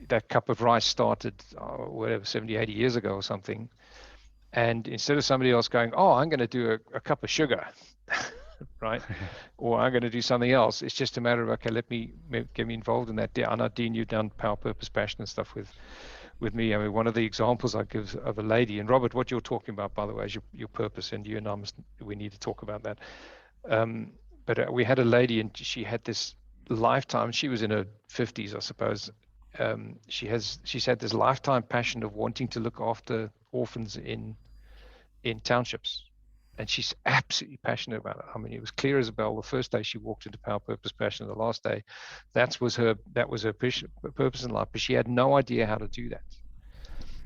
that cup of rice started, whatever, 70, 80 years ago or something. And instead of somebody else going, oh, I'm going to do a cup of sugar, right? Or I'm going to do something else. It's just a matter of, okay, get me involved in that. I know, Dean, you've done Power, Purpose, Passion and stuff with me. I mean, one of the examples I give of a lady, and Robert, what you're talking about, by the way, is your purpose, and you and we need to talk about that. But we had a lady, and she had this lifetime. She was in her 50s, I suppose. She's had this lifetime passion of wanting to look after orphans in townships, and she's absolutely passionate about it. I mean, it was clear as a bell the first day she walked into Power, Purpose, Passion. The last day, that was her purpose in life, but she had no idea how to do that,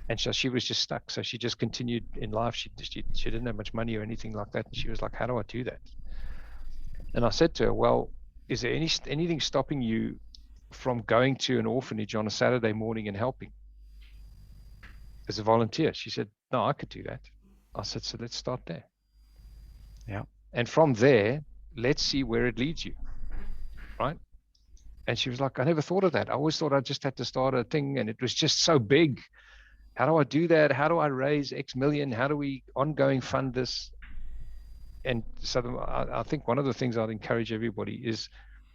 and so she was just stuck. So she just continued in life. She didn't have much money or anything like that, and she was like, how do I do that? And I said to her, well, is there anything stopping you from going to an orphanage on a Saturday morning and helping as a volunteer. She said, no, I could do that. I said, so let's start there. Yeah. And from there, let's see where it leads you. Right. And she was like, I never thought of that. I always thought I just had to start a thing, and it was just so big. How do I do that? How do I raise X million? How do we ongoing fund this? And so I think one of the things I'd encourage everybody is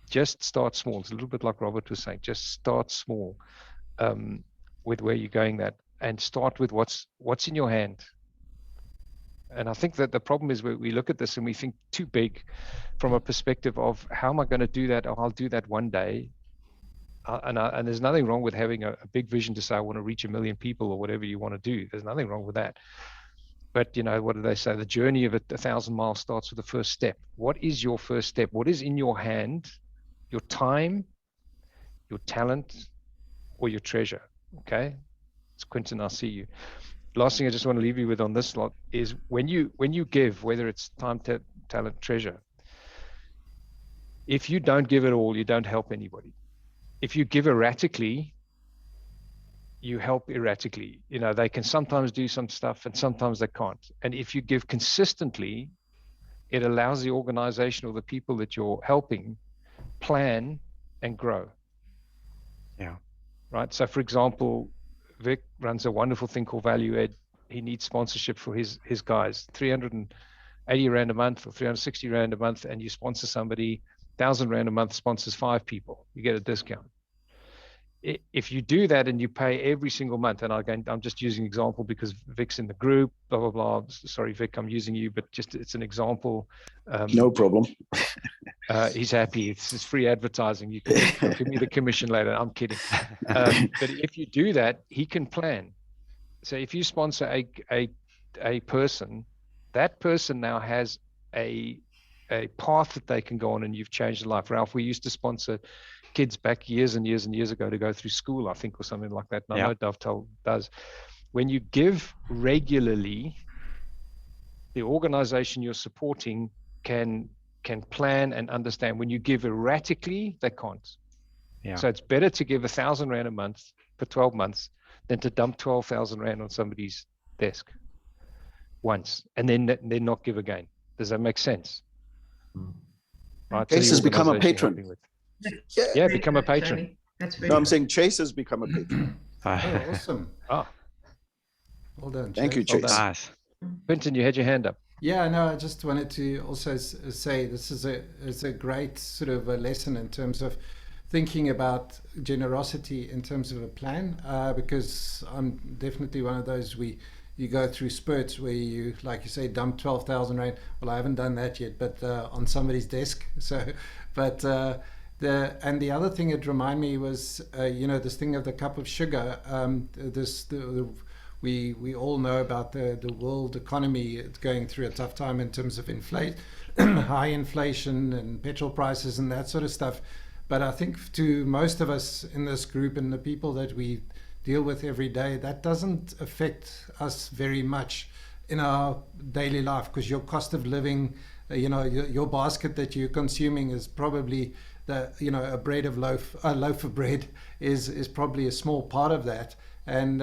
just start small. It's a little bit like Robert was saying, just start small with where you're going that, and start with what's in your hand. And I think that the problem is we look at this and we think too big from a perspective of how am I going to do that? Oh, I'll do that one day. And there's nothing wrong with having a big vision to say, I want to reach 1 million people or whatever you want to do. There's nothing wrong with that. But, you know, what do they say? The journey of 1,000 miles starts with the first step. What is your first step? What is in your hand? Your time, your talent, or your treasure? Okay. It's Quentin, I see you. Last thing I just want to leave you with on this lot is when you give, whether it's time, talent, treasure, if you don't give it all, you don't help anybody. If you give erratically, you help erratically. You know, they can sometimes do some stuff and sometimes they can't. And if you give consistently, it allows the organization or the people that you're helping plan and grow. Yeah. Right. So for example, Vic runs a wonderful thing called Value Ed. He needs sponsorship for his guys, 380 Rand a month or 360 Rand a month, and you sponsor somebody, 1,000 Rand a month sponsors 5 people, you get a discount. If you do that and you pay every single month, and again, I'm just using an example because Vic's in the group, blah, blah, blah. Sorry, Vic, I'm using you, but just it's an example. No problem. He's happy. It's free advertising. You can give me the commission later. I'm kidding. But if you do that, he can plan. So if you sponsor a person, that person now has a path that they can go on, and you've changed their life. Ralph, we used to sponsor kids back years and years and years ago to go through school, I think, or something like that. And I know Dovetail does. When you give regularly, the organization you're supporting can plan and understand. When you give erratically, they can't. Yeah. So it's better to give 1,000 Rand a month for 12 months than to dump 12,000 Rand on somebody's desk once and then not give again. Does that make sense? Right. Chase has become a patron. Yeah, become a patron. That's no, I'm saying Chase has become a patron. Oh, awesome. Oh. Well done, Thank you, Chase. Nice. Quentin, you had your hand up. Yeah, no, I just wanted to also say this is a great sort of a lesson in terms of thinking about generosity in terms of a plan, because I'm definitely one of those you go through spurts where you, like you say, dump 12,000 Rand. Well, I haven't done that yet, but on somebody's desk. So, but the other thing it reminded me was, this thing of the cup of sugar. We all know about the world economy. It's going through a tough time in terms of high inflation and petrol prices and that sort of stuff. But I think to most of us in this group and the people that we deal with every day, that doesn't affect us very much in our daily life, because your cost of living, your basket that you're consuming is probably a loaf of bread is probably a small part of that. And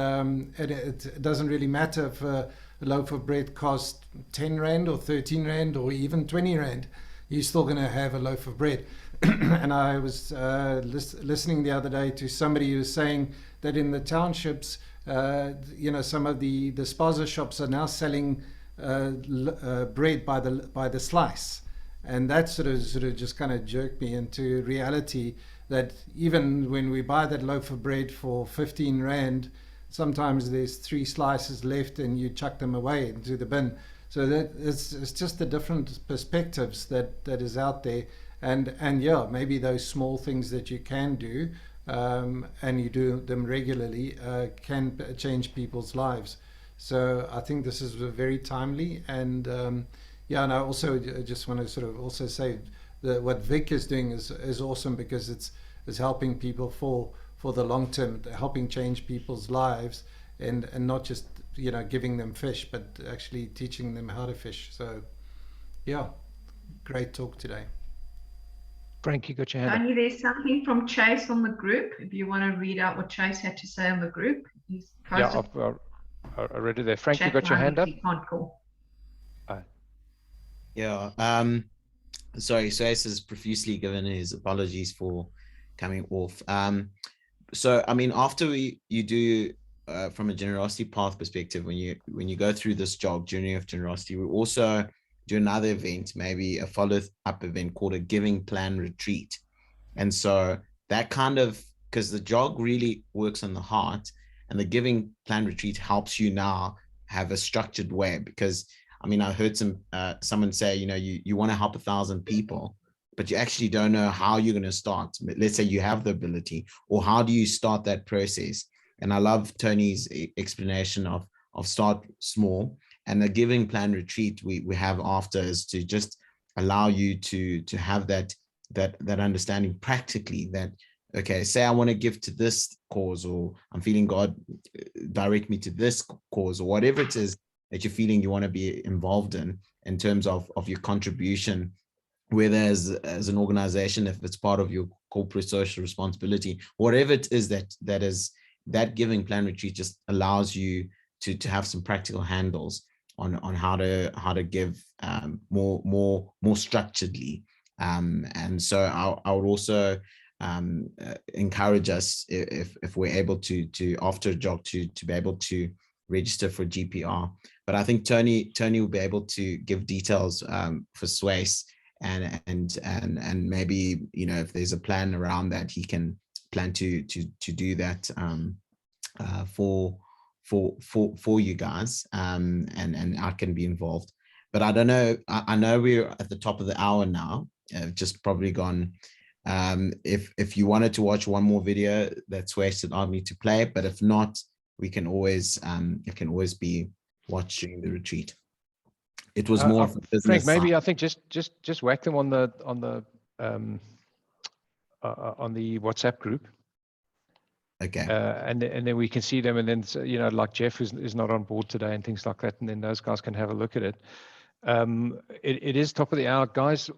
it doesn't really matter if a loaf of bread costs 10 Rand or 13 Rand or even 20 Rand, you're still going to have a loaf of bread. And I was listening the other day to somebody who was saying that in the townships, some of the spaza shops are now selling bread by the slice. And that sort of just kind of jerked me into reality that even when we buy that loaf of bread for 15 Rand, sometimes there's 3 slices left and you chuck them away into the bin. So that it's just the different perspectives that is out there. And yeah, maybe those small things that you can do, and you do them regularly, can change people's lives. So I think this is very timely. And and I also just want to sort of also say that what Vic is doing is awesome, because it's helping people for the long term, helping change people's lives, and not just giving them fish, but actually teaching them how to fish. So yeah, great talk today. Frank, you got your hand up. Tony, there's something from Chase on the group. If you want to read out what Chase had to say on the group, he's posted. Yeah, I read it there. Frank, you chat got your line hand if up? you can't call. Yeah. Sorry, Suez has profusely given his apologies for coming off. So I mean, after you do from a generosity path perspective, when you go through this journey of generosity, we also do another event, maybe a follow-up event called a giving plan retreat. And so that kind of, because the jog really works on the heart, and the giving plan retreat helps you now have a structured way. Because I mean, I heard someone say, you want to help 1,000 people, but you actually don't know how you're going to start. Let's say you have the ability, or how do you start that process? And I love Tony's explanation of start small. And the giving plan retreat we have after is to just allow you to have that understanding practically, that, okay, say I want to give to this cause, or I'm feeling God direct me to this cause, or whatever it is that you're feeling you want to be involved in terms of your contribution, whether as an organization, if it's part of your corporate social responsibility, whatever it is that giving plan retreat just allows you to have some practical handles on how to give more structuredly. And so I would also encourage us, if we're able to after a jog to be able to register for GPR. But I think Tony will be able to give details for Suez, and maybe, if there's a plan around that, he can plan to do that for you guys, and I can be involved. But I don't know, I know we're at the top of the hour now, just probably gone. If you wanted to watch one more video, that's wasted on me to play, but if not, we can always it can always be watched during the retreat. It was more of a business Frank, maybe side. I think just whack them on the WhatsApp group. Okay. And then we can see them, and then like Jeff is not on board today and things like that, and then those guys can have a look at it. It is top of the hour, guys.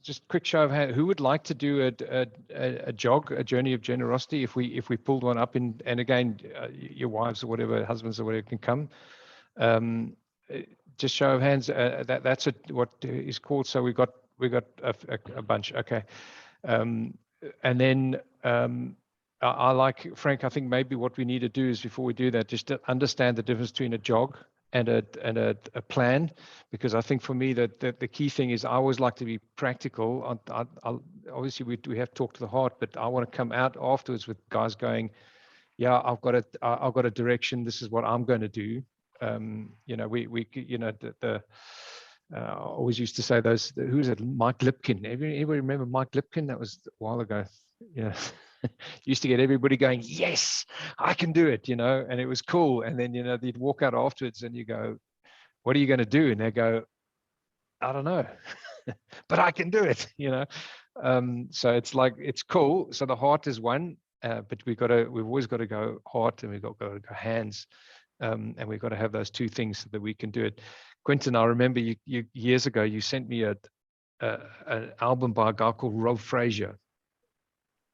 Just quick show of hands, who would like to do a jog, a journey of generosity? If we pulled one up, and again, your wives or whatever, husbands or whatever can come. Just show of hands. That's what is called. So we got a bunch. Okay, and then I like, Frank, I think maybe what we need to do is, before we do that, just to understand the difference between a jog and a plan, because I think for me that the key thing is, I always like to be practical. Obviously we have to talk to the heart, but I want to come out afterwards with guys going, yeah, I've got a direction. This is what I'm going to do. I always used to say those, who's it? Mike Lipkin. Anybody remember Mike Lipkin? That was a while ago. Used to get everybody going, yes, I can do it, and it was cool. And then, they'd walk out afterwards and you go, what are you going to do? And they go, I don't know, but I can do it, So it's like, it's cool. So the heart is one, but we've always got to go heart, and we've got to go hands. And we've got to have those two things so that we can do it. Quentin, I remember you years ago, you sent me an album by a guy called Rob Frazier.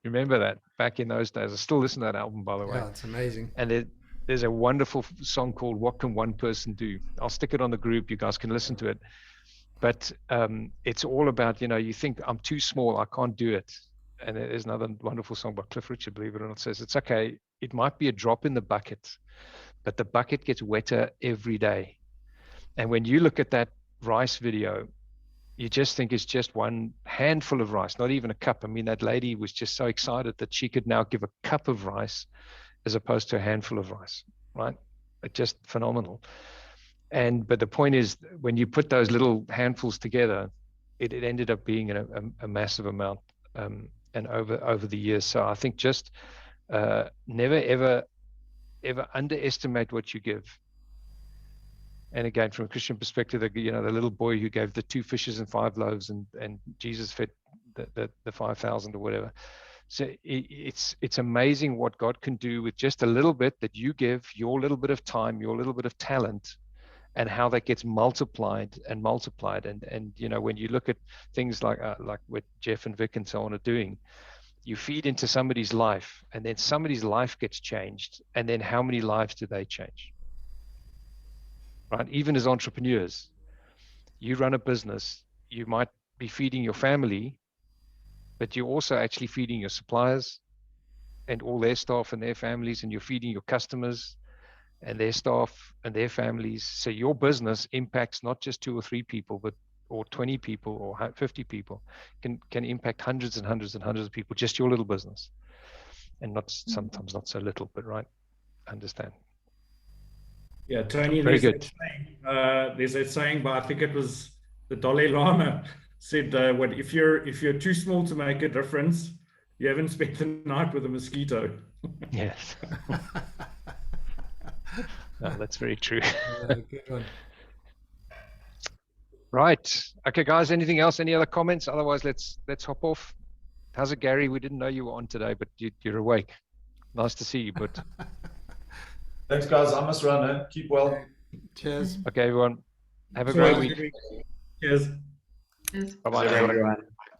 Remember that back in those days? I still listen to that album, by the way. Yeah, it's amazing. And there's a wonderful song called "What Can One Person Do?" I'll stick it on the group. You guys can listen to it. But it's all about, you think I'm too small, I can't do it. And there's another wonderful song by Cliff Richard, believe it or not, says it's okay. It might be a drop in the bucket, but the bucket gets wetter every day. And when you look at that rice video, you just think it's just one handful of rice, not even a cup. I mean, that lady was just so excited that she could now give a cup of rice as opposed to a handful of rice, right? It's just phenomenal. But the point is, when you put those little handfuls together, it ended up being a massive amount, and over the years. So I think just never, ever underestimate what you give. And again, from a Christian perspective, the little boy who gave the 2 fishes and 5 loaves, and Jesus fed the 5,000 or whatever. So it's amazing what God can do with just a little bit that you give, your little bit of time, your little bit of talent, and how that gets multiplied and multiplied. And you know, when you look at things like what Jeff and Vic and so on are doing, you feed into somebody's life, and then somebody's life gets changed, and then how many lives do they change? Right? Even as entrepreneurs, you run a business, you might be feeding your family, but you're also actually feeding your suppliers and all their staff and their families, and you're feeding your customers and their staff and their families. So your business impacts not just 2 or 3 people, but or 20 people or 50 people, can impact hundreds and hundreds and hundreds of people, just your little business. And not sometimes not so little, but right, understand. Yeah, Tony, Very there's good. there's that saying, but I think it was the Dalai Lama said, "What if you're too small to make a difference, you haven't spent the night with a mosquito." Yes. No, that's very true. Good one. Right. Okay, guys. Anything else? Any other comments? Otherwise, let's hop off. How's it, Gary? We didn't know you were on today, but you're awake. Nice to see you. But thanks, guys. I must run. Eh? Keep well. Cheers. Okay, everyone. Have a great week. Cheers. Bye-bye.